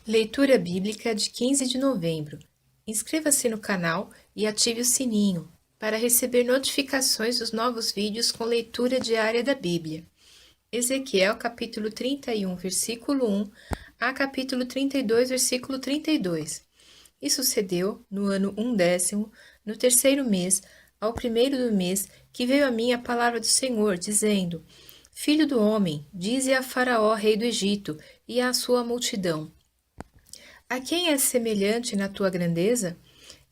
Leitura Bíblica de 15 de novembro. Inscreva-se no canal e ative o sininho para receber notificações dos novos vídeos com leitura diária da Bíblia. Ezequiel capítulo 31, versículo 1 a capítulo 32, versículo 32. E sucedeu, no ano 1º, no terceiro mês, ao primeiro do mês, que veio a mim a palavra do Senhor, dizendo: Filho do homem, dize a Faraó, rei do Egito, e à sua multidão: a quem és semelhante na tua grandeza?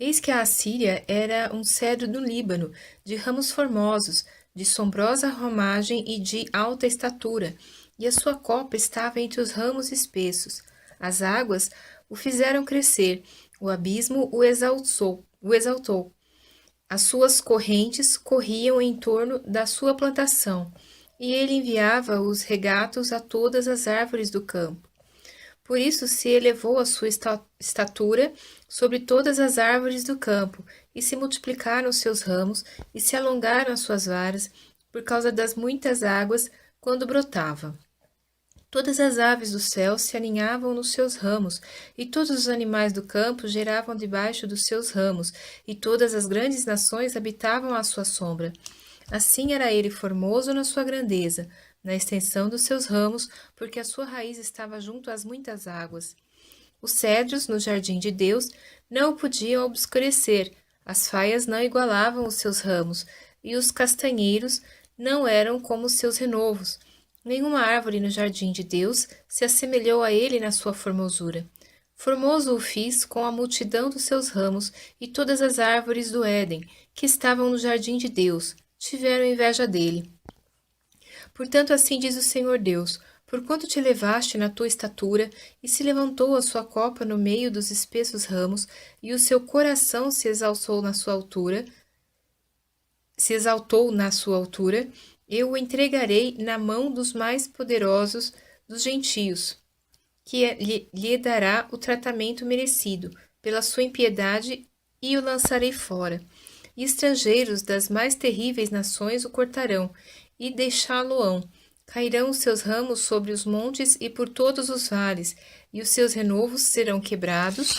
Eis que a Assíria era um cedro do Líbano, de ramos formosos, de sombrosa romagem e de alta estatura, e a sua copa estava entre os ramos espessos. As águas o fizeram crescer, o abismo o exaltou. As suas correntes corriam em torno da sua plantação, e ele enviava os regatos a todas as árvores do campo. Por isso se elevou a sua estatura sobre todas as árvores do campo, e se multiplicaram os seus ramos, e se alongaram as suas varas, por causa das muitas águas, quando brotava. Todas as aves do céu se aninhavam nos seus ramos, e todos os animais do campo geravam debaixo dos seus ramos, e todas as grandes nações habitavam à sua sombra. Assim era ele formoso na sua grandeza, na extensão dos seus ramos, porque a sua raiz estava junto às muitas águas. Os cedros, no jardim de Deus, não o podiam obscurecer, as faias não igualavam os seus ramos, e os castanheiros não eram como os seus renovos. Nenhuma árvore no jardim de Deus se assemelhou a ele na sua formosura. Formoso o fiz com a multidão dos seus ramos, e todas as árvores do Éden, que estavam no jardim de Deus, tiveram inveja dele. Portanto, assim diz o Senhor Deus: porquanto te elevaste na tua estatura, e se levantou a sua copa no meio dos espessos ramos, e o seu coração se exaltou na sua altura, eu o entregarei na mão dos mais poderosos dos gentios, que lhe dará o tratamento merecido pela sua impiedade, e o lançarei fora. E estrangeiros das mais terríveis nações o cortarão, e deixá-lo-ão. Cairão os seus ramos sobre os montes e por todos os vales, e os seus renovos serão quebrados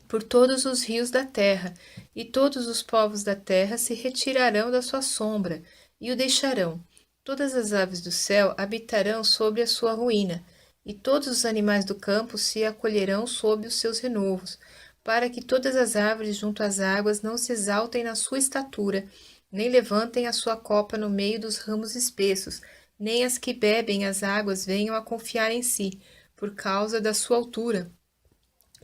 por todos os rios da terra, e todos os povos da terra se retirarão da sua sombra, e o deixarão. Todas as aves do céu habitarão sobre a sua ruína, e todos os animais do campo se acolherão sob os seus renovos, para que todas as árvores junto às águas não se exaltem na sua estatura, nem levantem a sua copa no meio dos ramos espessos, nem as que bebem as águas venham a confiar em si, por causa da sua altura.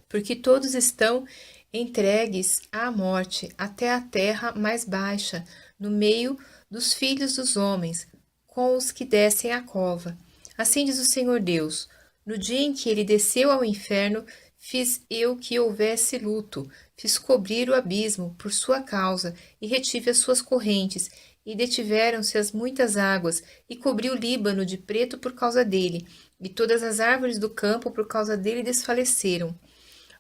Porque todos estão entregues à morte, até a terra mais baixa, no meio dos filhos dos homens, com os que descem à cova. Assim diz o Senhor Deus: no dia em que ele desceu ao inferno, fiz eu que houvesse luto, fiz cobrir o abismo por sua causa, e retive as suas correntes, e detiveram-se as muitas águas, e cobri o Líbano de preto por causa dele, e todas as árvores do campo por causa dele desfaleceram.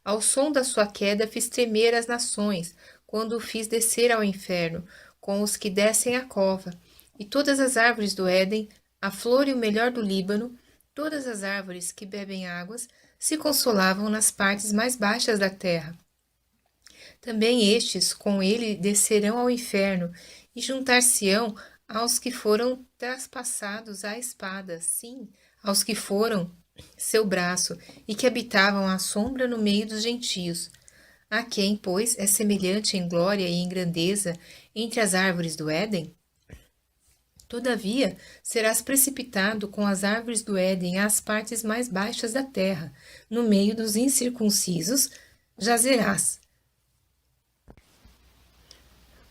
Ao som da sua queda fiz tremer as nações, quando o fiz descer ao inferno, com os que descem à cova. E todas as árvores do Éden, a flor e o melhor do Líbano, todas as árvores que bebem águas, se consolavam nas partes mais baixas da terra. Também estes com ele descerão ao inferno, e juntar-se-ão aos que foram traspassados à espada, sim, aos que foram seu braço, e que habitavam à sombra no meio dos gentios. A quem, pois, é semelhante em glória e em grandeza entre as árvores do Éden? Todavia, serás precipitado com as árvores do Éden às partes mais baixas da terra, no meio dos incircuncisos, jazerás,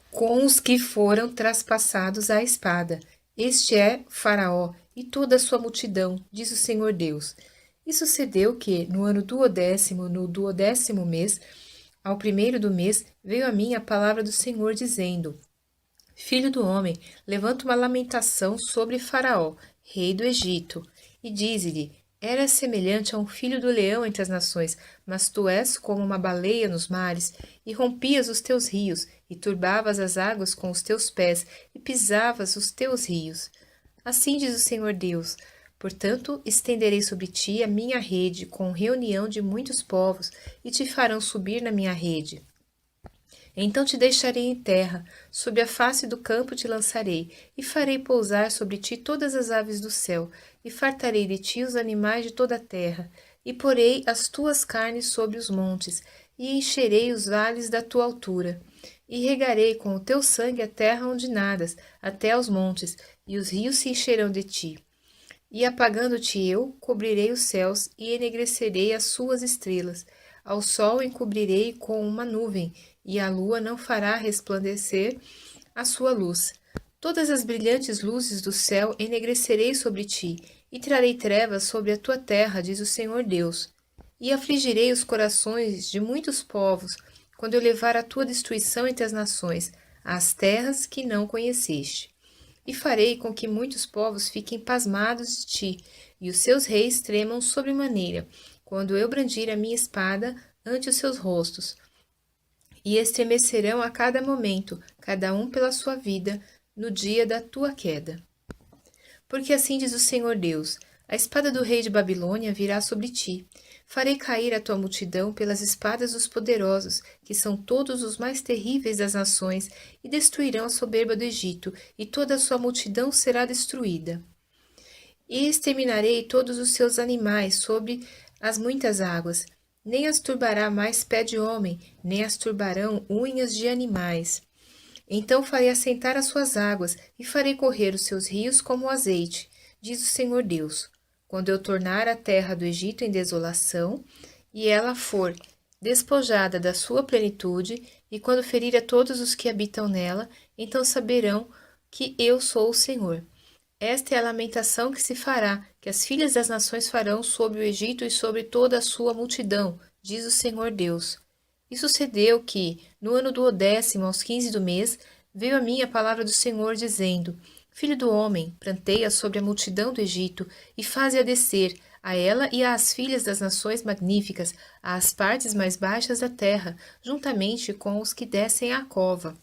com os que foram traspassados à espada. Este é Faraó e toda a sua multidão, diz o Senhor Deus. E sucedeu que, no ano duodécimo, no duodécimo mês, ao primeiro do mês, veio a mim a palavra do Senhor, dizendo: Filho do homem, levanta uma lamentação sobre Faraó, rei do Egito, e dize-lhe: eras semelhante a um filho do leão entre as nações, mas tu és como uma baleia nos mares, e rompias os teus rios, e turbavas as águas com os teus pés, e pisavas os teus rios. Assim diz o Senhor Deus: Portanto, estenderei sobre ti a minha rede, com reunião de muitos povos, e te farão subir na minha rede. Então te deixarei em terra, sobre a face do campo te lançarei, e farei pousar sobre ti todas as aves do céu, e fartarei de ti os animais de toda a terra, e porei as tuas carnes sobre os montes, e encherei os vales da tua altura. E regarei com o teu sangue a terra onde nadas, até aos montes, e os rios se encherão de ti. E apagando-te eu, cobrirei os céus, e enegrecerei as suas estrelas. Ao sol encobrirei com uma nuvem, e a lua não fará resplandecer a sua luz. Todas as brilhantes luzes do céu enegrecerei sobre ti, e trarei trevas sobre a tua terra, diz o Senhor Deus. E afligirei os corações de muitos povos, quando eu levar a tua destruição entre as nações, às terras que não conheceste. E farei com que muitos povos fiquem pasmados de ti, e os seus reis tremam sobremaneira, quando eu brandir a minha espada ante os seus rostos. E estremecerão a cada momento, cada um pela sua vida, no dia da tua queda. Porque assim diz o Senhor Deus: a espada do rei de Babilônia virá sobre ti. Farei cair a tua multidão pelas espadas dos poderosos, que são todos os mais terríveis das nações, e destruirão a soberba do Egito, e toda a sua multidão será destruída. E exterminarei todos os seus animais sobre as muitas águas. Nem as turbará mais pé de homem, nem as turbarão unhas de animais. Então farei assentar as suas águas, e farei correr os seus rios como o azeite, diz o Senhor Deus. Quando eu tornar a terra do Egito em desolação, e ela for despojada da sua plenitude, e quando ferir a todos os que habitam nela, então saberão que eu sou o Senhor. Esta é a lamentação que se fará, que as filhas das nações farão sobre o Egito e sobre toda a sua multidão, diz o Senhor Deus. E sucedeu que, no ano do 10º, aos 15 do mês, veio a mim a palavra do Senhor, dizendo: Filho do homem, pranteia sobre a multidão do Egito, e faze-a descer, a ela e às filhas das nações magníficas, às partes mais baixas da terra, juntamente com os que descem à cova.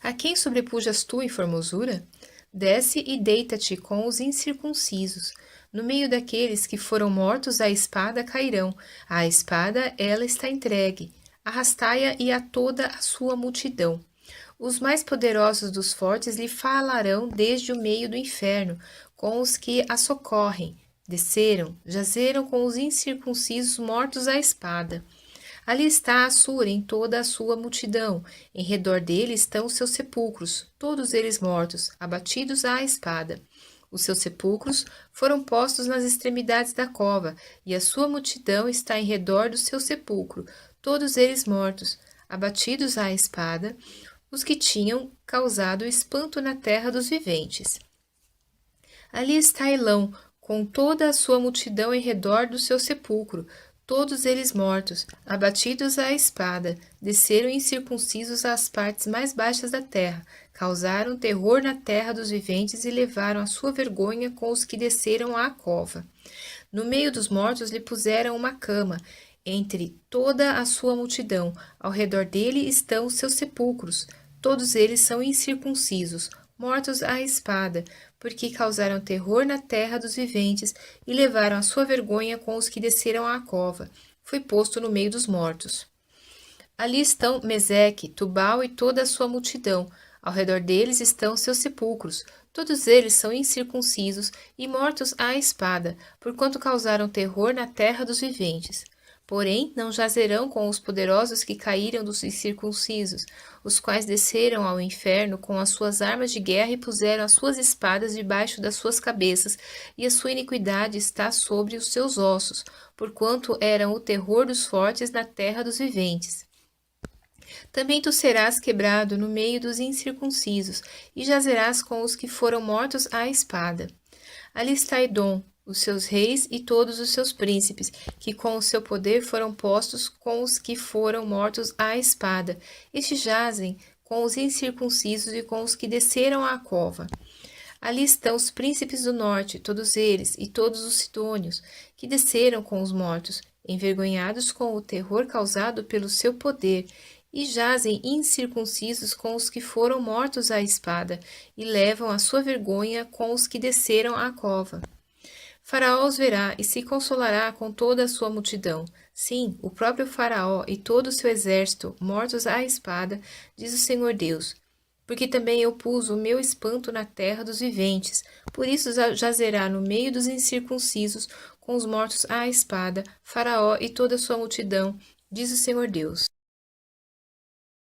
A quem sobrepujas tu em formosura? Desce e deita-te com os incircuncisos. No meio daqueles que foram mortos à espada cairão. A espada, ela está entregue. Arrastai-a e a toda a sua multidão. Os mais poderosos dos fortes lhe falarão desde o meio do inferno, com os que a socorrem. Desceram, jazeram com os incircuncisos mortos à espada. Ali está Assur em toda a sua multidão. Em redor dele estão os seus sepulcros, todos eles mortos, abatidos à espada. Os seus sepulcros foram postos nas extremidades da cova, e a sua multidão está em redor do seu sepulcro, todos eles mortos, abatidos à espada, os que tinham causado espanto na terra dos viventes. Ali está Elão, com toda a sua multidão em redor do seu sepulcro, todos eles mortos, abatidos à espada, desceram incircuncisos às partes mais baixas da terra, causaram terror na terra dos viventes e levaram a sua vergonha com os que desceram à cova. No meio dos mortos lhe puseram uma cama, entre toda a sua multidão, ao redor dele estão os seus sepulcros, todos eles são incircuncisos, mortos à espada, porque causaram terror na terra dos viventes e levaram a sua vergonha com os que desceram à cova. Foi posto no meio dos mortos. Ali estão Meseque, Tubal e toda a sua multidão. Ao redor deles estão seus sepulcros. Todos eles são incircuncisos e mortos à espada, porquanto causaram terror na terra dos viventes. Porém, não jazerão com os poderosos que caíram dos incircuncisos, os quais desceram ao inferno com as suas armas de guerra e puseram as suas espadas debaixo das suas cabeças, e a sua iniquidade está sobre os seus ossos, porquanto eram o terror dos fortes na terra dos viventes. Também tu serás quebrado no meio dos incircuncisos, e jazerás com os que foram mortos à espada. Ali está Edom, os seus reis e todos os seus príncipes, que com o seu poder foram postos com os que foram mortos à espada. Estes jazem com os incircuncisos e com os que desceram à cova. Ali estão os príncipes do norte, todos eles, e todos os sidônios, que desceram com os mortos, envergonhados com o terror causado pelo seu poder, e jazem incircuncisos com os que foram mortos à espada, e levam a sua vergonha com os que desceram à cova. Faraó os verá e se consolará com toda a sua multidão. Sim, o próprio Faraó e todo o seu exército, mortos à espada, diz o Senhor Deus. Porque também eu pus o meu espanto na terra dos viventes, por isso jazerá no meio dos incircuncisos, com os mortos à espada, Faraó e toda a sua multidão, diz o Senhor Deus.